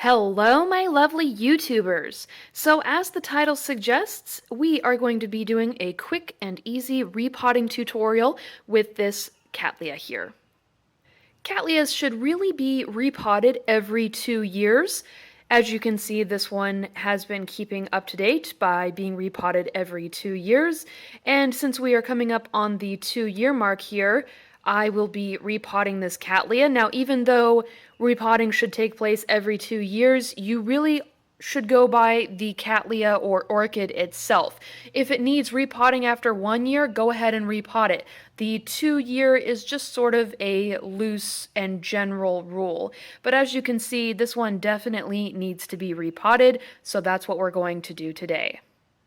Hello, my lovely YouTubers! So, as the title suggests, we are going to be doing a quick and easy repotting tutorial with this Cattleya here. Cattleyas should really be repotted every 2 years. As you can see, this one has been keeping up to date by being repotted every 2 years. And since we are coming up on the 2 year mark here, I will be repotting this Cattleya. Now, even though repotting should take place every 2 years, you really should go by the Cattleya or orchid itself. If it needs repotting after 1 year, go ahead and repot it. The 2 year is just sort of a loose and general rule. But as you can see, this one definitely needs to be repotted, so that's what we're going to do today.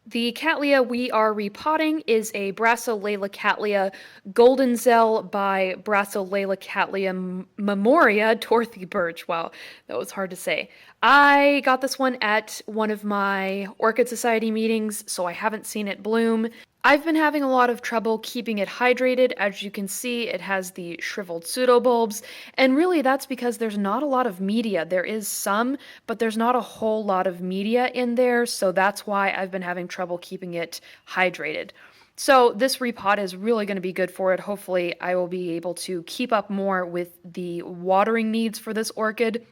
The Cattleya we are repotting is a Brassolalia Cattleya Golden Zell by Brassolalia Cattleya Memoria Dorothy Birch. Wow, that was hard to say. I got this one at one of my Orchid Society meetings, so I haven't seen it bloom. I've been having a lot of trouble keeping it hydrated. As you can see, it has the shriveled pseudobulbs, and really that's because there's not a lot of media. There is some, but there's not a whole lot of media in there, so that's why I've been having trouble keeping it hydrated. So this repot is really going to be good for it. Hopefully I will be able to keep up more with the watering needs for this orchid.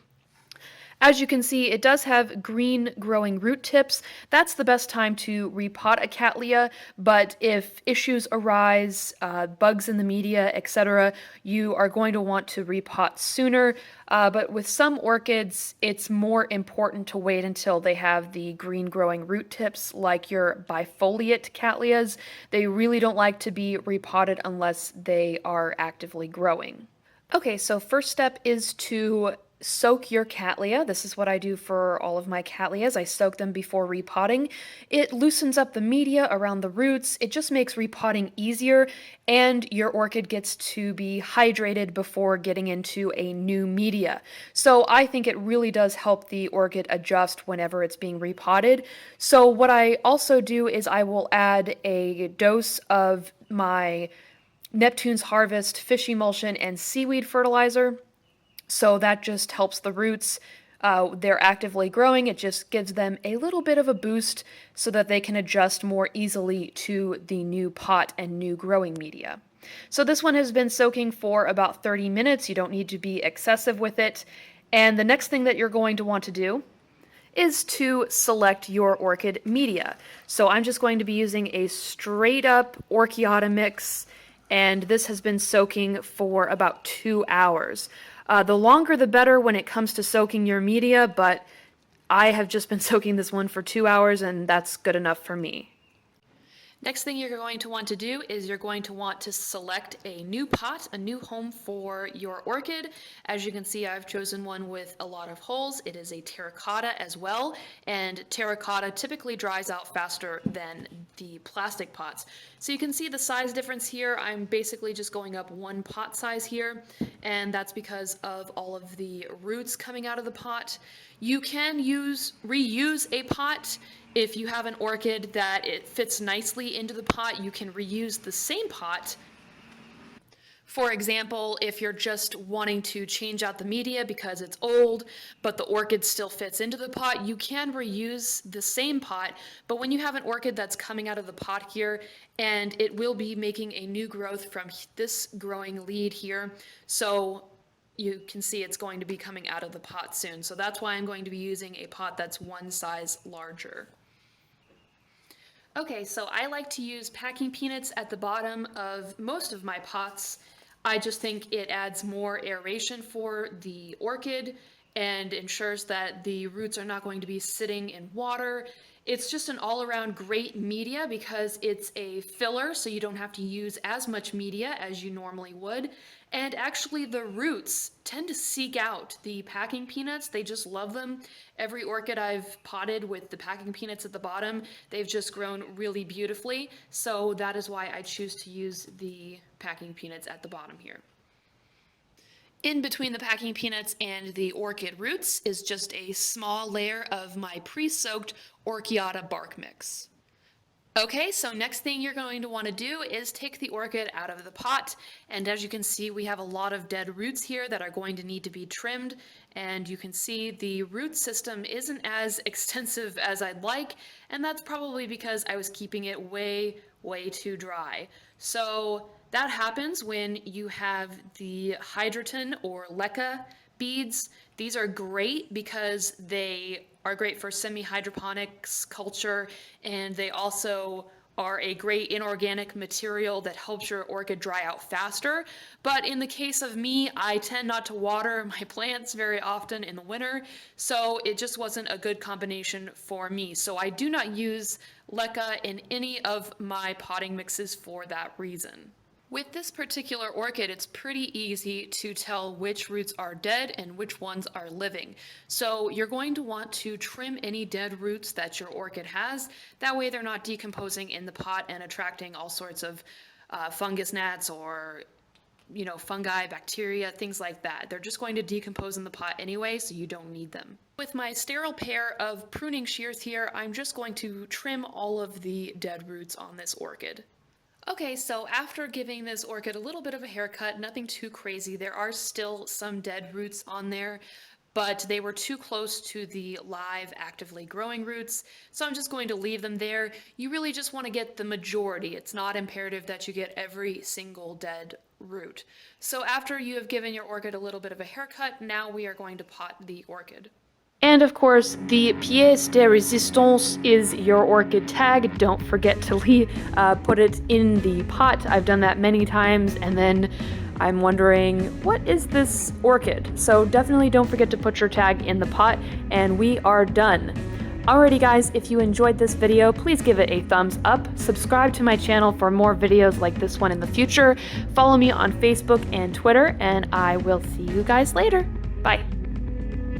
As you can see, it does have green growing root tips. That's the best time to repot a Cattleya, but if issues arise, bugs in the media, etc., you are going to want to repot sooner. But with some orchids, it's more important to wait until they have the green growing root tips, like your bifoliate Cattleyas. They really don't like to be repotted unless they are actively growing. Okay, so first step is to soak your Cattleya. This is what I do for all of my Cattleyas. I soak them before repotting. It loosens up the media around the roots. It just makes repotting easier, and your orchid gets to be hydrated before getting into a new media. So I think it really does help the orchid adjust whenever it's being repotted. So what I also do is I will add a dose of my Neptune's Harvest fish emulsion and seaweed fertilizer. So that just helps the roots. They're actively growing. It just gives them a little bit of a boost so that they can adjust more easily to the new pot and new growing media. So this one has been soaking for about 30 minutes. You don't need to be excessive with it. And the next thing that you're going to want to do is to select your orchid media. So I'm just going to be using a straight up Orchiata mix, and this has been soaking for about 2 hours. The longer the better when it comes to soaking your media, but I have just been soaking this one for 2 hours, and that's good enough for me. Next thing you're going to want to do is you're going to want to select a new pot, a new home for your orchid. As you can see, I've chosen one with a lot of holes. It is a terracotta as well, and terracotta typically dries out faster than the plastic pots. So you can see the size difference here. I'm basically just going up one pot size here, and that's because of all of the roots coming out of the pot. You can reuse a pot. If you have an orchid that it fits nicely into the pot, you can reuse the same pot. For example, if you're just wanting to change out the media because it's old, but the orchid still fits into the pot, you can reuse the same pot. But when you have an orchid that's coming out of the pot here, and it will be making a new growth from this growing lead here, so you can see it's going to be coming out of the pot soon. So that's why I'm going to be using a pot that's one size larger. Okay, so I like to use packing peanuts at the bottom of most of my pots. I just think it adds more aeration for the orchid and ensures that the roots are not going to be sitting in water. It's just an all-around great media because it's a filler, so you don't have to use as much media as you normally would. And actually the roots tend to seek out the packing peanuts. They just love them. Every orchid I've potted with the packing peanuts at the bottom, they've just grown really beautifully. So that is why I choose to use the packing peanuts at the bottom here. In between the packing peanuts and the orchid roots is just a small layer of my pre-soaked Orchiata bark mix. Okay, so next thing you're going to want to do is take the orchid out of the pot. And as you can see, we have a lot of dead roots here that are going to need to be trimmed. And you can see the root system isn't as extensive as I'd like, and that's probably because I was keeping it way too dry. So that happens when you have the hydroton or leca beads. These are great because they are great for semi-hydroponics culture, and they also are a great inorganic material that helps your orchid dry out faster. But in the case of me, I tend not to water my plants very often in the winter, so it just wasn't a good combination for me. So I do not use leca in any of my potting mixes for that reason. With this particular orchid, it's pretty easy to tell which roots are dead and which ones are living. So you're going to want to trim any dead roots that your orchid has. That way they're not decomposing in the pot and attracting all sorts of fungus gnats or fungi, bacteria, things like that. They're just going to decompose in the pot anyway, so you don't need them. With my sterile pair of pruning shears here, I'm just going to trim all of the dead roots on this orchid. Okay, so after giving this orchid a little bit of a haircut, nothing too crazy, there are still some dead roots on there, but they were too close to the live, actively growing roots, so I'm just going to leave them there. You really just want to get the majority. It's not imperative that you get every single dead root. So after you have given your orchid a little bit of a haircut, now we are going to pot the orchid. And of course, the pièce de résistance is your orchid tag. Don't forget to put it in the pot. I've done that many times, and then I'm wondering, what is this orchid? So definitely don't forget to put your tag in the pot, and we are done. Alrighty guys, if you enjoyed this video, please give it a thumbs up. Subscribe to my channel for more videos like this one in the future. Follow me on Facebook and Twitter, and I will see you guys later. Bye.